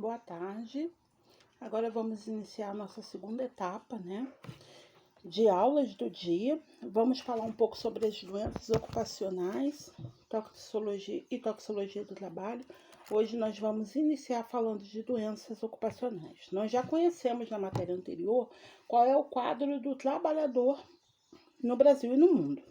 Boa tarde. Agora vamos iniciar a nossa segunda etapa, de aulas do dia. Vamos falar um pouco sobre as doenças ocupacionais, toxicologia e toxicologia do trabalho. Hoje nós vamos iniciar falando de doenças ocupacionais. Nós já conhecemos na matéria anterior qual é o quadro do trabalhador no Brasil e no mundo,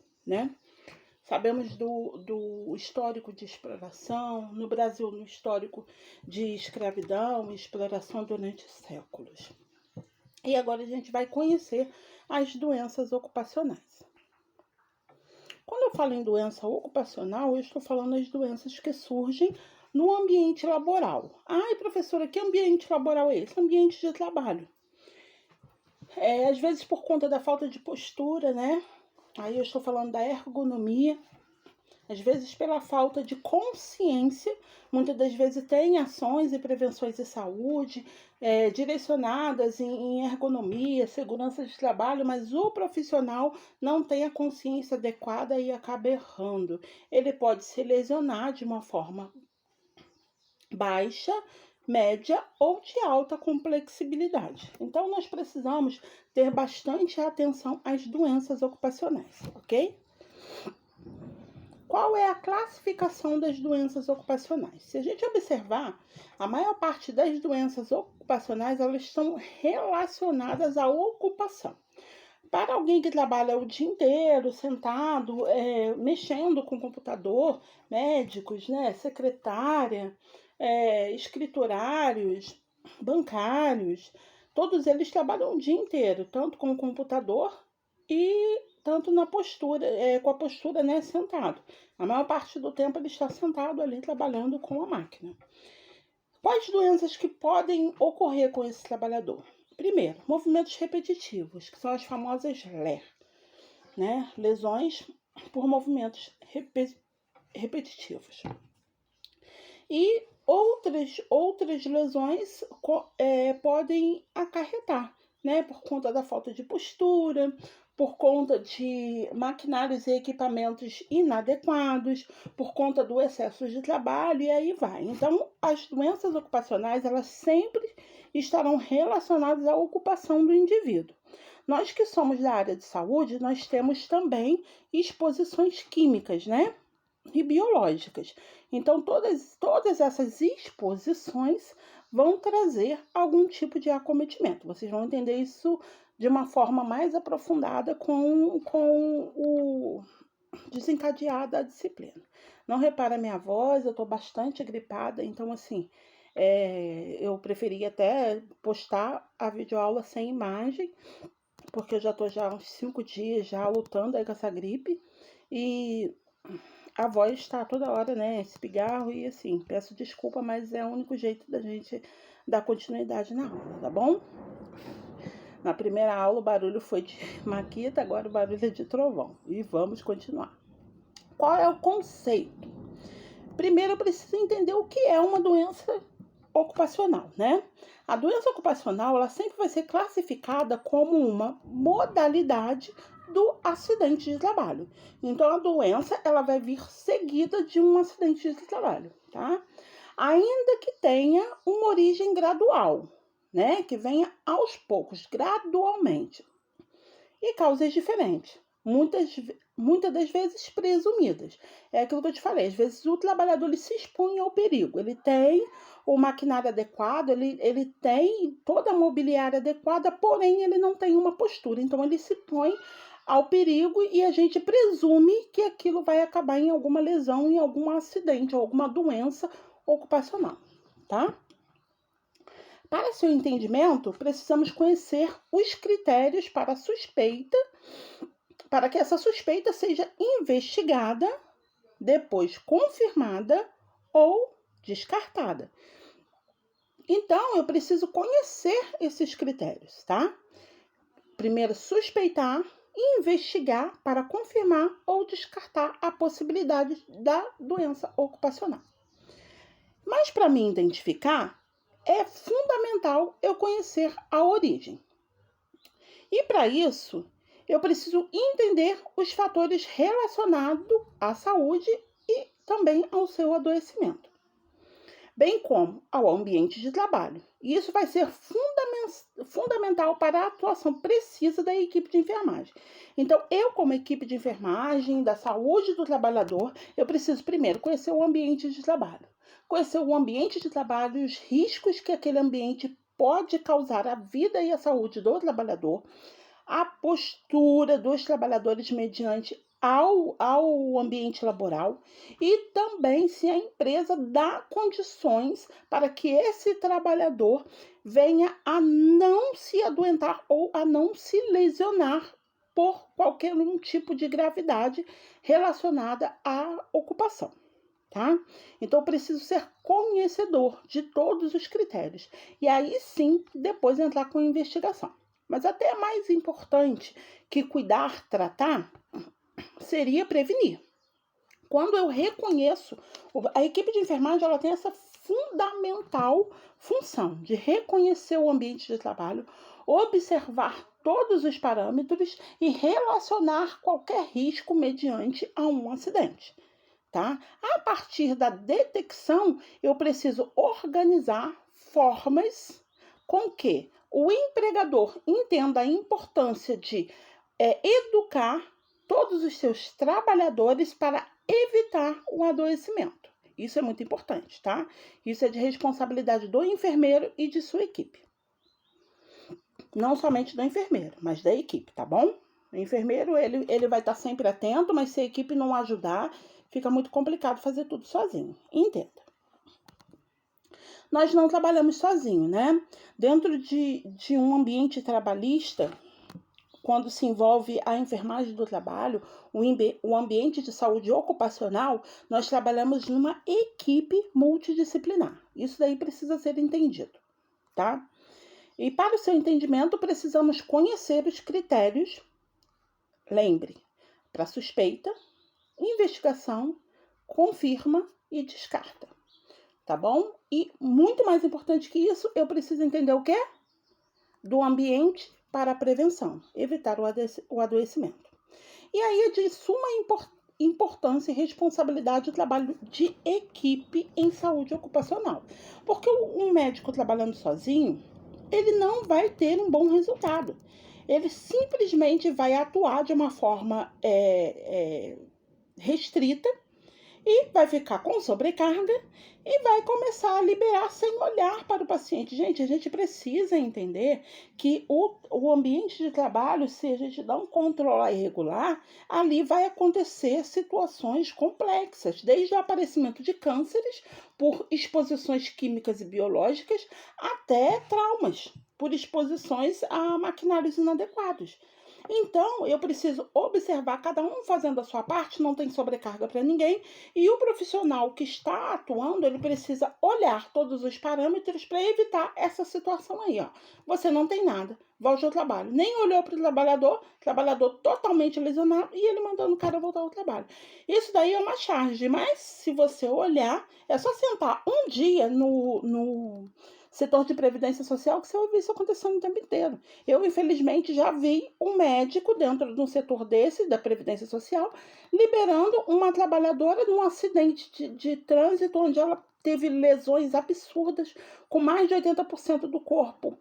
Sabemos do histórico de exploração, no Brasil, no histórico de escravidão e exploração durante séculos. E agora a gente vai conhecer as doenças ocupacionais. Quando eu falo em doença ocupacional, eu estou falando das doenças que surgem no ambiente laboral. Ai, professora, que ambiente laboral é esse? Ambiente de trabalho. Às vezes por conta da falta de postura, Aí eu estou falando da ergonomia, às vezes pela falta de consciência, muitas das vezes tem ações e prevenções de saúde direcionadas em ergonomia, segurança de trabalho, mas o profissional não tem a consciência adequada e acaba errando. Ele pode se lesionar de uma forma baixa, média ou de alta complexibilidade. Então, nós precisamos ter bastante atenção às doenças ocupacionais, ok? Qual é a classificação das doenças ocupacionais? Se a gente observar, a maior parte das doenças ocupacionais, elas estão relacionadas à ocupação. Para alguém que trabalha o dia inteiro, sentado, mexendo com o computador, médicos, secretária, escriturários, bancários, todos eles trabalham o dia inteiro, tanto com o computador e tanto na postura, com a postura, sentado. A maior parte do tempo ele está sentado ali trabalhando com a máquina. Quais doenças que podem ocorrer com esse trabalhador? Primeiro, movimentos repetitivos, que são as famosas LER, lesões por movimentos repetitivos. E outras lesões podem acarretar, por conta da falta de postura, por conta de maquinários e equipamentos inadequados, por conta do excesso de trabalho e aí vai. Então, as doenças ocupacionais, elas sempre estarão relacionadas à ocupação do indivíduo. Nós que somos da área de saúde, nós temos também exposições químicas, e biológicas. Então, todas essas exposições vão trazer algum tipo de acometimento. Vocês vão entender isso de uma forma mais aprofundada com o desencadear da disciplina. Não repara a minha voz, eu estou bastante gripada, então assim, eu preferia até postar a videoaula sem imagem, porque eu já estou há uns 5 dias já lutando aí com essa gripe, e a voz está toda hora, esse pigarro, e assim, peço desculpa, mas é o único jeito da gente dar continuidade na aula, tá bom? Na primeira aula o barulho foi de maquita, agora o barulho é de trovão. E vamos continuar. Qual é o conceito? Primeiro eu preciso entender o que é uma doença ocupacional, A doença ocupacional, ela sempre vai ser classificada como uma modalidade do acidente de trabalho. Então, a doença, ela vai vir seguida de um acidente de trabalho, tá? Ainda que tenha uma origem gradual, que venha aos poucos, gradualmente. E causas diferentes, muitas das vezes presumidas. É aquilo que eu te falei, às vezes o trabalhador ele se expõe ao perigo, ele tem o maquinário adequado, ele tem toda a mobiliária adequada, porém ele não tem uma postura, então ele se põe ao perigo e a gente presume que aquilo vai acabar em alguma lesão, em algum acidente, alguma doença ocupacional, tá? Para seu entendimento, precisamos conhecer os critérios para a suspeita, para que essa suspeita seja investigada, depois confirmada ou descartada. Então, eu preciso conhecer esses critérios, tá? Primeiro, suspeitar e investigar para confirmar ou descartar a possibilidade da doença ocupacional. Mas para mim identificar, é fundamental eu conhecer a origem. E para isso, eu preciso entender os fatores relacionados à saúde e também ao seu adoecimento. bem como ao ambiente de trabalho. E isso vai ser fundamental para a atuação precisa da equipe de enfermagem. Então, eu, como equipe de enfermagem, da saúde do trabalhador, eu preciso primeiro conhecer o ambiente de trabalho. Conhecer o ambiente de trabalho, os riscos que aquele ambiente pode causar à vida e à saúde do trabalhador, a postura dos trabalhadores mediante ao ambiente laboral e também se a empresa dá condições para que esse trabalhador venha a não se adoentar ou a não se lesionar por qualquer tipo de gravidade relacionada à ocupação. Tá? Então, eu preciso ser conhecedor de todos os critérios. E aí sim, depois entrar com a investigação. Mas até mais importante que cuidar, tratar, seria prevenir. Quando eu reconheço, a equipe de enfermagem ela tem essa fundamental função de reconhecer o ambiente de trabalho, observar todos os parâmetros e relacionar qualquer risco mediante a um acidente. Tá? A partir da detecção, eu preciso organizar formas com que o empregador entenda a importância de educar todos os seus trabalhadores para evitar o adoecimento. Isso é muito importante, tá? Isso é de responsabilidade do enfermeiro e de sua equipe. Não somente do enfermeiro, mas da equipe, tá bom? O enfermeiro, ele vai estar sempre atento, mas se a equipe não ajudar, fica muito complicado fazer tudo sozinho. Entenda. Nós não trabalhamos sozinhos, né? Dentro de um ambiente trabalhista, quando se envolve a enfermagem do trabalho, o ambiente de saúde ocupacional, nós trabalhamos numa equipe multidisciplinar. Isso daí precisa ser entendido, tá? E para o seu entendimento, precisamos conhecer os critérios, lembre, para suspeita, investigação, confirma e descarta, tá bom? E muito mais importante que isso, eu preciso entender o quê? Do ambiente para a prevenção, evitar o adoecimento. E aí é de suma importância e responsabilidade o trabalho de equipe em saúde ocupacional. Porque um médico trabalhando sozinho, ele não vai ter um bom resultado. Ele simplesmente vai atuar de uma forma restrita e vai ficar com sobrecarga e vai começar a liberar sem olhar para o paciente. Gente, a gente precisa entender que o ambiente de trabalho, se a gente não controlar e regular, ali vai acontecer situações complexas, desde o aparecimento de cânceres por exposições químicas e biológicas até traumas por exposições a maquinários inadequados. Então, eu preciso observar cada um fazendo a sua parte, não tem sobrecarga para ninguém, e o profissional que está atuando, ele precisa olhar todos os parâmetros para evitar essa situação aí, ó. Você não tem nada, volte ao trabalho. Nem olhou para o trabalhador totalmente lesionado, e ele mandando o cara voltar ao trabalho. Isso daí é uma charge, mas se você olhar, é só sentar um dia no setor de previdência social que você vai ver isso acontecendo o tempo inteiro. Eu, infelizmente, já vi um médico dentro de um setor desse, da previdência social, liberando uma trabalhadora num acidente de trânsito onde ela teve lesões absurdas, com mais de 80% do corpo.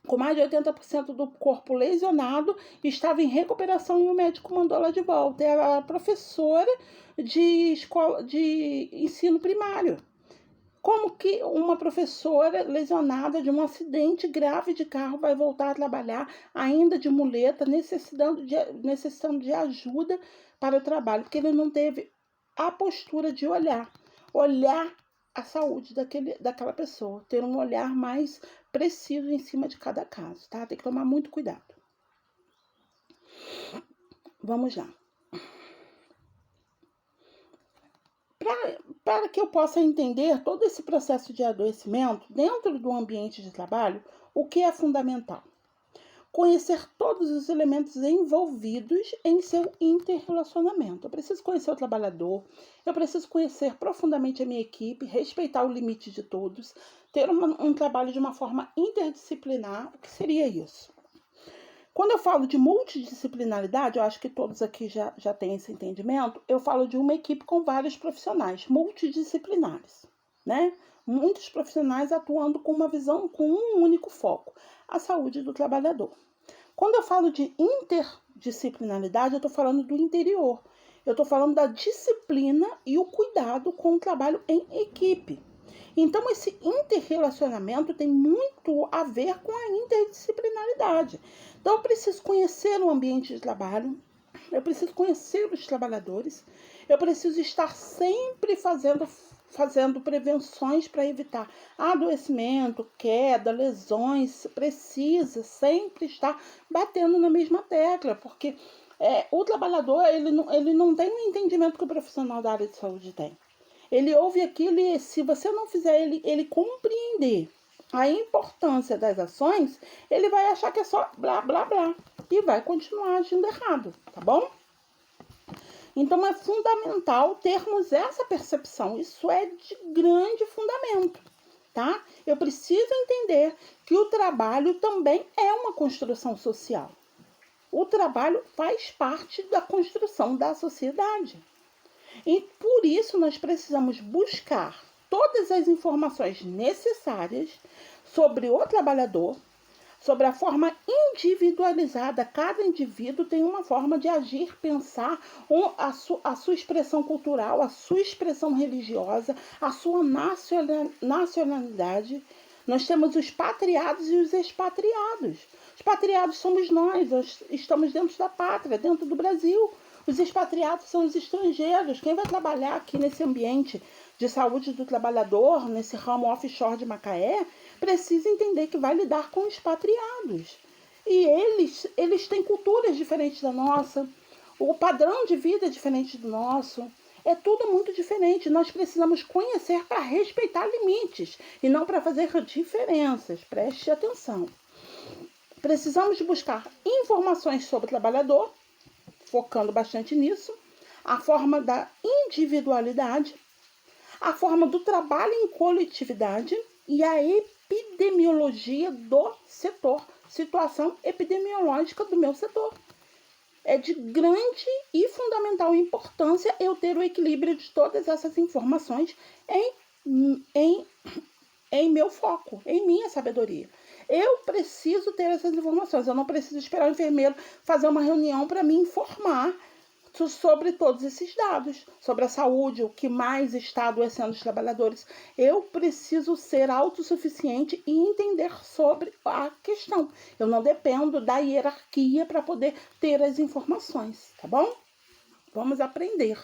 Com mais de 80% do corpo lesionado, estava em recuperação e o médico mandou ela de volta. Ela era professora de escola de ensino primário. Como que uma professora lesionada de um acidente grave de carro vai voltar a trabalhar ainda de muleta, necessitando de ajuda para o trabalho? Porque ele não teve a postura de olhar a saúde daquela pessoa, ter um olhar mais preciso em cima de cada caso, tá? Tem que tomar muito cuidado. Vamos lá. Para que eu possa entender todo esse processo de adoecimento dentro do ambiente de trabalho, o que é fundamental? Conhecer todos os elementos envolvidos em seu interrelacionamento. Eu preciso conhecer o trabalhador, eu preciso conhecer profundamente a minha equipe, respeitar o limite de todos, ter um trabalho de uma forma interdisciplinar. O que seria isso? Quando eu falo de multidisciplinaridade, eu acho que todos aqui já têm esse entendimento, eu falo de uma equipe com vários profissionais multidisciplinares, né? Muitos profissionais atuando com uma visão, com um único foco, a saúde do trabalhador. Quando eu falo de interdisciplinaridade, eu estou falando do interior. Eu estou falando da disciplina e o cuidado com o trabalho em equipe. Então, esse interrelacionamento tem muito a ver com a interdisciplinaridade. Então, eu preciso conhecer o ambiente de trabalho, eu preciso conhecer os trabalhadores, eu preciso estar sempre fazendo prevenções para evitar adoecimento, queda, lesões. Precisa sempre estar batendo na mesma tecla, porque o trabalhador ele não tem o entendimento que o profissional da área de saúde tem. Ele ouve aquilo e se você não fizer ele compreender a importância das ações, ele vai achar que é só blá, blá, blá. E vai continuar agindo errado, tá bom? Então, é fundamental termos essa percepção. Isso é de grande fundamento, tá? Eu preciso entender que o trabalho também é uma construção social. O trabalho faz parte da construção da sociedade. E por isso nós precisamos buscar todas as informações necessárias sobre o trabalhador, sobre a forma individualizada. Cada indivíduo tem uma forma de agir, pensar, a sua expressão cultural, a sua expressão religiosa, a sua nacionalidade. Nós temos os patriados e os expatriados. Os patriados somos nós estamos dentro da pátria, dentro do Brasil. Os expatriados são os estrangeiros. Quem vai trabalhar aqui nesse ambiente de saúde do trabalhador, nesse ramo offshore de Macaé, precisa entender que vai lidar com expatriados. E eles têm culturas diferentes da nossa, o padrão de vida é diferente do nosso. É tudo muito diferente. Nós precisamos conhecer para respeitar limites e não para fazer diferenças. Preste atenção. Precisamos buscar informações sobre o trabalhador, focando bastante nisso, a forma da individualidade, a forma do trabalho em coletividade e a epidemiologia do setor, situação epidemiológica do meu setor. É de grande e fundamental importância eu ter o equilíbrio de todas essas informações em meu foco, em minha sabedoria. Eu preciso ter essas informações, eu não preciso esperar o enfermeiro fazer uma reunião para me informar sobre todos esses dados, sobre a saúde, o que mais está adoecendo os trabalhadores. Eu preciso ser autossuficiente e entender sobre a questão. Eu não dependo da hierarquia para poder ter as informações, tá bom? Vamos aprender.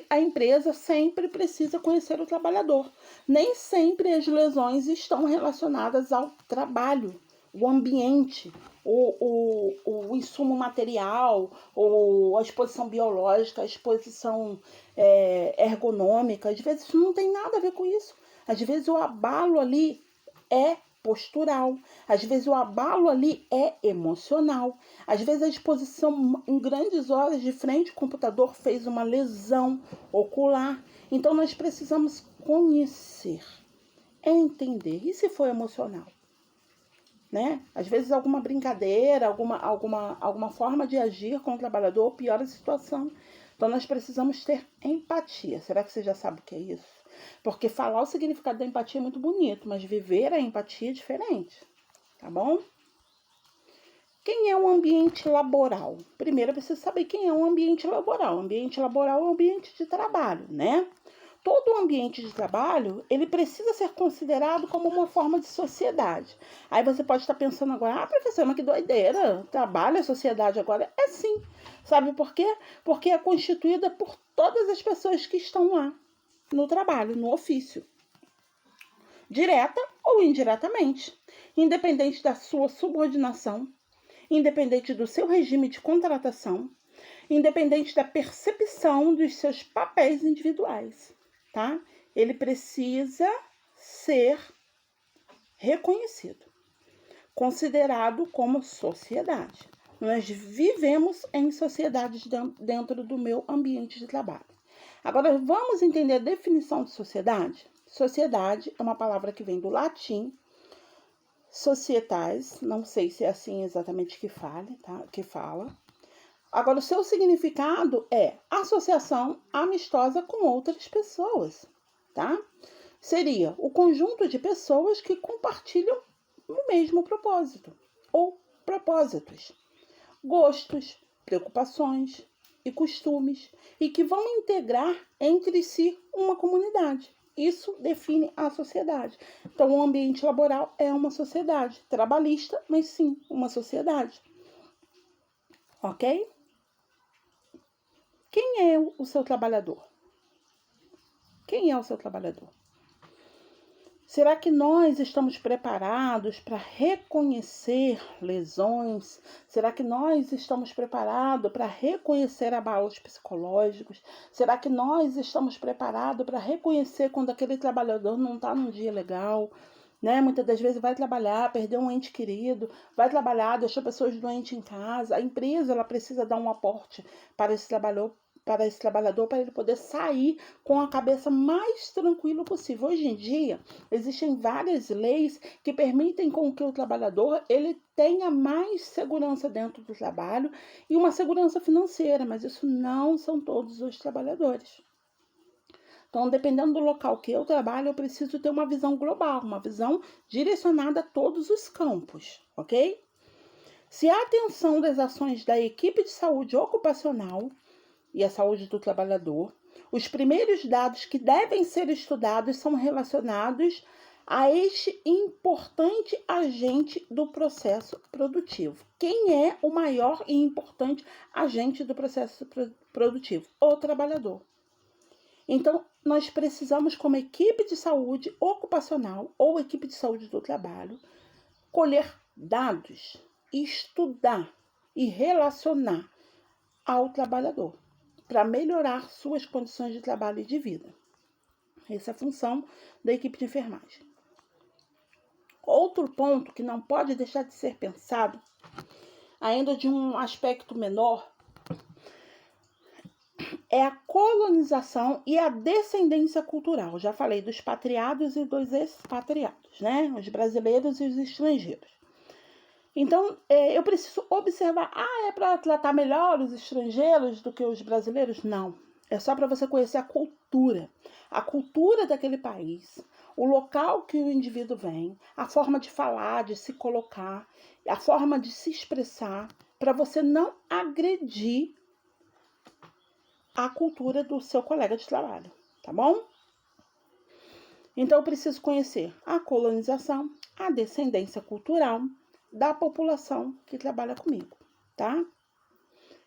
A empresa sempre precisa conhecer o trabalhador. Nem sempre as lesões estão relacionadas ao trabalho, o ambiente, o insumo material, ou a exposição biológica, a exposição ergonômica. Às vezes não tem nada a ver com isso. Às vezes o abalo ali é postural, às vezes o abalo ali é emocional, às vezes a exposição em grandes horas de frente ao computador fez uma lesão ocular. Então nós precisamos conhecer, entender. E se for emocional? Né? Às vezes alguma brincadeira, alguma forma de agir com o trabalhador piora a situação. Então nós precisamos ter empatia. Será que você já sabe o que é isso? Porque falar o significado da empatia é muito bonito, mas viver a empatia é diferente, tá bom? Quem é um ambiente laboral? Primeiro eu preciso saber quem é um ambiente laboral. O ambiente laboral é um ambiente de trabalho, né? Todo ambiente de trabalho, ele precisa ser considerado como uma forma de sociedade. Aí você pode estar pensando agora, professor, mas que doideira, trabalho é sociedade agora? É sim. Sabe por quê? Porque é constituída por todas as pessoas que estão lá no trabalho, no ofício, direta ou indiretamente, independente da sua subordinação, independente do seu regime de contratação, independente da percepção dos seus papéis individuais, tá? Ele precisa ser reconhecido, considerado como sociedade. Nós vivemos em sociedades dentro do meu ambiente de trabalho. Agora, vamos entender a definição de sociedade? Sociedade é uma palavra que vem do latim societais, não sei se é assim exatamente que fala. Agora, o seu significado é associação amistosa com outras pessoas, tá? Seria o conjunto de pessoas que compartilham o mesmo propósito ou propósitos, gostos, preocupações e costumes e que vão integrar entre si uma comunidade. Isso define a sociedade. Então, o ambiente laboral é uma sociedade trabalhista, mas sim uma sociedade. Ok? Quem é o seu trabalhador? Quem é o seu trabalhador? Será que nós estamos preparados para reconhecer lesões? Será que nós estamos preparados para reconhecer abalos psicológicos? Será que nós estamos preparados para reconhecer quando aquele trabalhador não está num dia legal? Né? Muitas das vezes vai trabalhar, perdeu um ente querido, vai trabalhar, deixou pessoas doentes em casa. A empresa ela precisa dar um aporte para esse trabalhador, para ele poder sair com a cabeça mais tranquila possível. Hoje em dia, existem várias leis que permitem com que o trabalhador ele tenha mais segurança dentro do trabalho e uma segurança financeira, mas isso não são todos os trabalhadores. Então, dependendo do local que eu trabalho, eu preciso ter uma visão global, uma visão direcionada a todos os campos, ok? Se a atenção das ações da equipe de saúde ocupacional e a saúde do trabalhador, os primeiros dados que devem ser estudados são relacionados a este importante agente do processo produtivo. Quem é o maior e importante agente do processo produtivo? O trabalhador. Então, nós precisamos, como equipe de saúde ocupacional ou equipe de saúde do trabalho, colher dados, estudar e relacionar ao trabalhador para melhorar suas condições de trabalho e de vida. Essa é a função da equipe de enfermagem. Outro ponto que não pode deixar de ser pensado, ainda de um aspecto menor, é a colonização e a descendência cultural. Já falei dos patriados e dos expatriados, né? Os brasileiros e os estrangeiros. Então, eu preciso observar, é para tratar melhor os estrangeiros do que os brasileiros? Não, é só para você conhecer a cultura daquele país, o local que o indivíduo vem, a forma de falar, de se colocar, a forma de se expressar, para você não agredir a cultura do seu colega de trabalho, tá bom? Então, eu preciso conhecer a colonização, a descendência cultural da população que trabalha comigo, tá?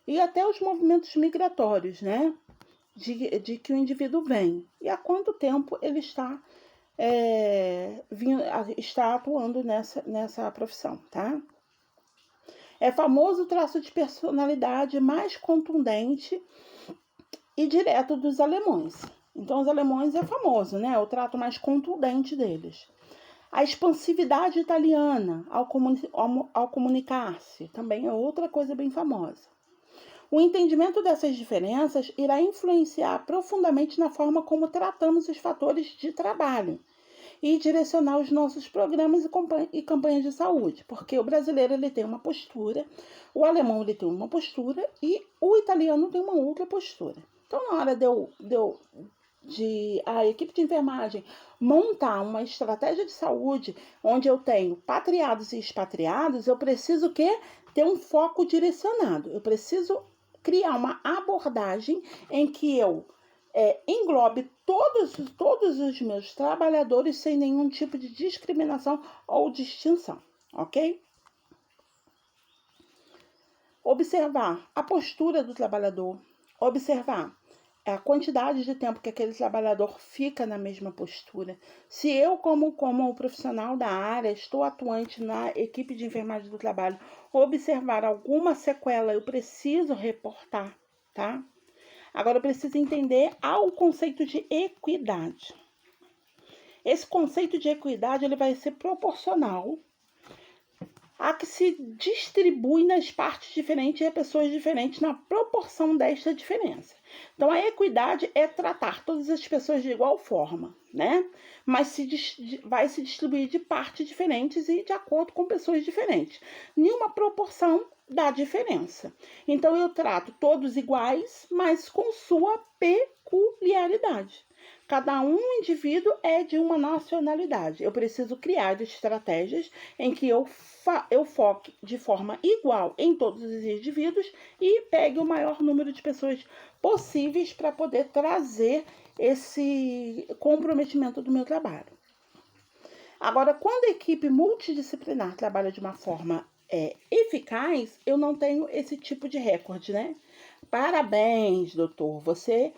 E até os movimentos migratórios, né? De que o indivíduo vem e há quanto tempo ele está atuando nessa profissão, tá? É famoso o traço de personalidade mais contundente e direto dos alemães. Então, os alemães é famoso, né? O trato mais contundente deles. A expansividade italiana ao comunicar-se também é outra coisa bem famosa. O entendimento dessas diferenças irá influenciar profundamente na forma como tratamos os fatores de trabalho e direcionar os nossos programas e campanhas de saúde, porque o brasileiro ele tem uma postura, o alemão ele tem uma postura e o italiano tem uma outra postura. Então, na hora de a equipe de enfermagem montar uma estratégia de saúde onde eu tenho patriados e expatriados, eu preciso ter um foco direcionado. Eu preciso criar uma abordagem em que eu englobe todos os meus trabalhadores sem nenhum tipo de discriminação ou distinção, ok? Observar a postura do trabalhador, observar a quantidade de tempo que aquele trabalhador fica na mesma postura. Se eu, como profissional da área, estou atuante na equipe de enfermagem do trabalho, observar alguma sequela, eu preciso reportar, tá? Agora, eu preciso entender o conceito de equidade. Esse conceito de equidade ele vai ser proporcional a que se distribui nas partes diferentes e a pessoas diferentes na proporção desta diferença. Então, a equidade é tratar todas as pessoas de igual forma, né? Mas vai se distribuir de partes diferentes e de acordo com pessoas diferentes, em uma proporção da diferença. Então, eu trato todos iguais, mas com sua peculiaridade. Cada um indivíduo é de uma nacionalidade. Eu preciso criar estratégias em que eu foque de forma igual em todos os indivíduos e pegue o maior número de pessoas possíveis para poder trazer esse comprometimento do meu trabalho. Agora, quando a equipe multidisciplinar trabalha de uma forma eficaz, eu não tenho esse tipo de recorde, né? Parabéns, doutor, você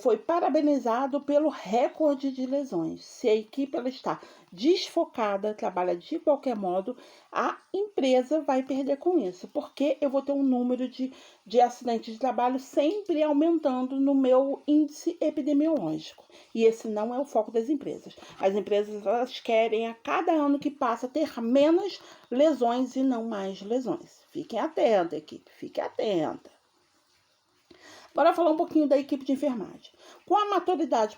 foi parabenizado pelo recorde de lesões. Se a equipe ela está desfocada, trabalha de qualquer modo, a empresa vai perder com isso, porque eu vou ter um número de acidentes de trabalho sempre aumentando no meu índice epidemiológico. E esse não é o foco das empresas. As empresas elas querem, a cada ano que passa, ter menos lesões e não mais lesões. Fiquem atentos, equipe, fiquem atenta. Bora falar um pouquinho da equipe de enfermagem. Com a maturidade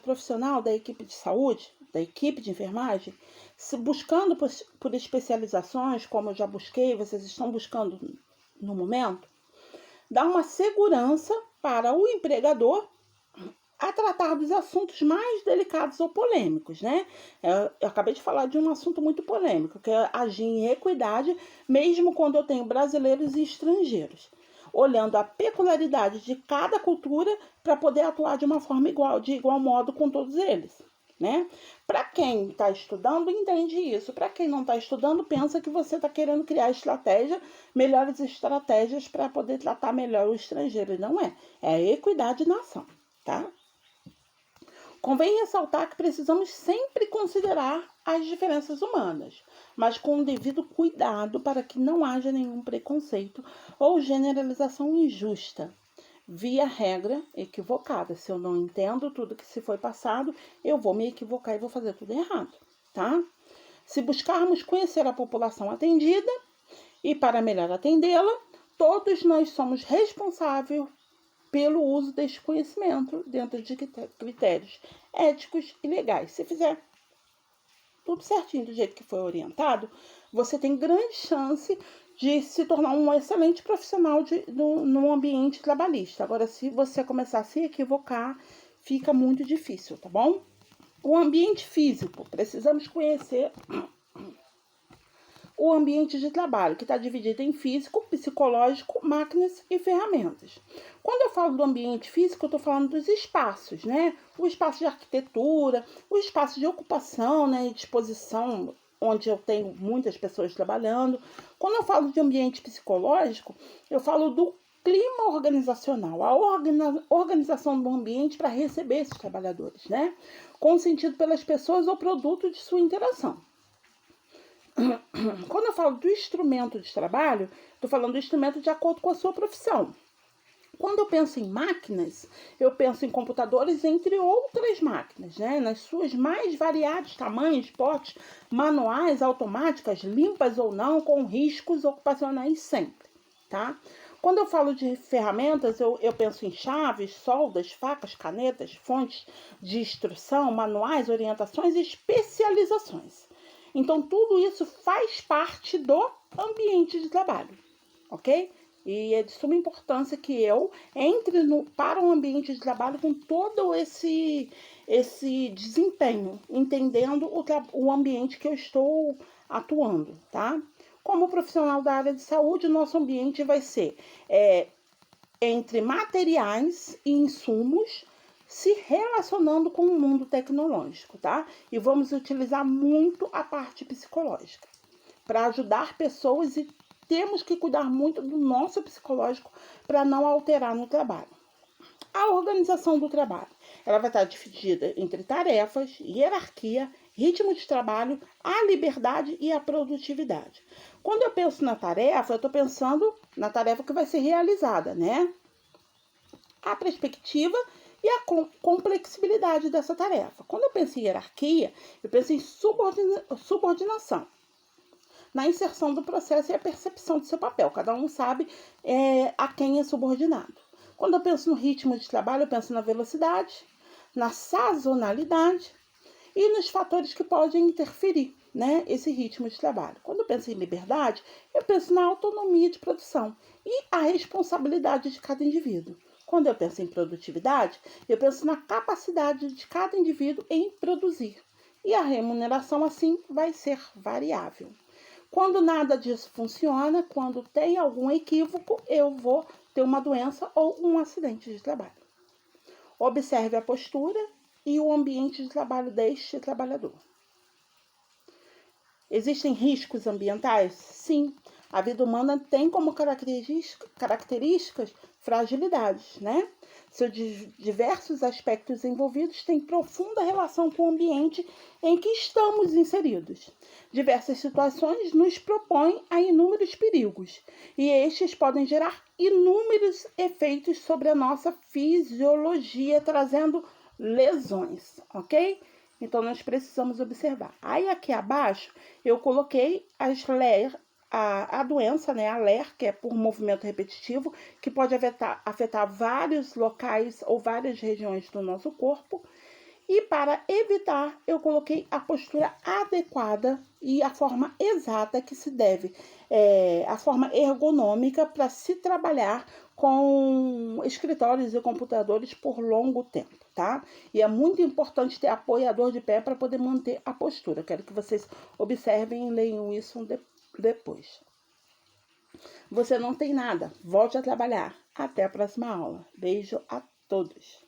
profissional da equipe de saúde, da equipe de enfermagem, buscando por especializações, como eu já busquei, vocês estão buscando no momento, dá uma segurança para o empregador a tratar dos assuntos mais delicados ou polêmicos, né? Eu acabei de falar de um assunto muito polêmico, que é agir em equidade, mesmo quando eu tenho brasileiros e estrangeiros, olhando a peculiaridade de cada cultura para poder atuar de uma forma de igual modo com todos eles, né? Para quem está estudando, entende isso. Para quem não está estudando, pensa que você está querendo criar melhores estratégias para poder tratar melhor o estrangeiro. E não é. É a equidade na ação, tá? Convém ressaltar que precisamos sempre considerar as diferenças humanas, mas com o devido cuidado para que não haja nenhum preconceito ou generalização injusta, via regra equivocada. Se eu não entendo tudo que se foi passado, eu vou me equivocar e vou fazer tudo errado, tá? Se buscarmos conhecer a população atendida e para melhor atendê-la, todos nós somos responsáveis pelo uso deste conhecimento dentro de critérios éticos e legais. Se fizer tudo certinho do jeito que foi orientado, você tem grande chance de se tornar um excelente profissional no ambiente trabalhista. Agora, se você começar a se equivocar, fica muito difícil, tá bom? O ambiente físico, precisamos conhecer o ambiente de trabalho, que está dividido em físico, psicológico, máquinas e ferramentas. Quando eu falo do ambiente físico, eu estou falando dos espaços, né? O espaço de arquitetura, o espaço de ocupação, né? E disposição, onde eu tenho muitas pessoas trabalhando. Quando eu falo de ambiente psicológico, eu falo do clima organizacional, a organização do ambiente para receber esses trabalhadores, né? Consentido pelas pessoas ou produto de sua interação. Quando eu falo do instrumento de trabalho, estou falando do instrumento de acordo com a sua profissão. Quando eu penso em máquinas, eu penso em computadores, entre outras máquinas, né? Nas suas mais variados tamanhos, portes, manuais, automáticas, limpas ou não, com riscos ocupacionais sempre, tá? Quando eu falo de ferramentas, eu penso em chaves, soldas, facas, canetas, fontes de instrução, manuais, orientações e especializações. Então, tudo isso faz parte do ambiente de trabalho, ok? E é de suma importância que eu entre para um ambiente de trabalho com todo esse desempenho, entendendo o ambiente que eu estou atuando, tá? Como profissional da área de saúde, o nosso ambiente vai ser entre materiais e insumos, se relacionando com o mundo tecnológico, tá? E vamos utilizar muito a parte psicológica para ajudar pessoas e temos que cuidar muito do nosso psicológico para não alterar no trabalho. A organização do trabalho, ela vai estar dividida entre tarefas, hierarquia, ritmo de trabalho, a liberdade e a produtividade. Quando eu penso na tarefa, eu estou pensando na tarefa que vai ser realizada, né? A perspectiva e a complexibilidade dessa tarefa. Quando eu penso em hierarquia, eu penso em subordinação. na inserção do processo e a percepção do seu papel. Cada um sabe a quem é subordinado. Quando eu penso no ritmo de trabalho, eu penso na velocidade, na sazonalidade e nos fatores que podem interferir, né, esse ritmo de trabalho. Quando eu penso em liberdade, eu penso na autonomia de produção e a responsabilidade de cada indivíduo. Quando eu penso em produtividade, eu penso na capacidade de cada indivíduo em produzir. E a remuneração, assim, vai ser variável. Quando nada disso funciona, quando tem algum equívoco, eu vou ter uma doença ou um acidente de trabalho. Observe a postura e o ambiente de trabalho deste trabalhador. Existem riscos ambientais? Sim. A vida humana tem como características fragilidades, né? Seus diversos aspectos envolvidos têm profunda relação com o ambiente em que estamos inseridos. Diversas situações nos propõem a inúmeros perigos, e estes podem gerar inúmeros efeitos sobre a nossa fisiologia, trazendo lesões, ok? Então, nós precisamos observar. Aí, aqui abaixo, eu coloquei a doença, né, a LER, que é por movimento repetitivo, que pode afetar vários locais ou várias regiões do nosso corpo. E para evitar, eu coloquei a postura adequada e a forma exata que se deve, a forma ergonômica para se trabalhar com escritórios e computadores por longo tempo, tá? E é muito importante ter apoiador de pé para poder manter a postura. Quero que vocês observem e leiam isso depois. Você não tem nada. Volte a trabalhar. Até a próxima aula. Beijo a todos.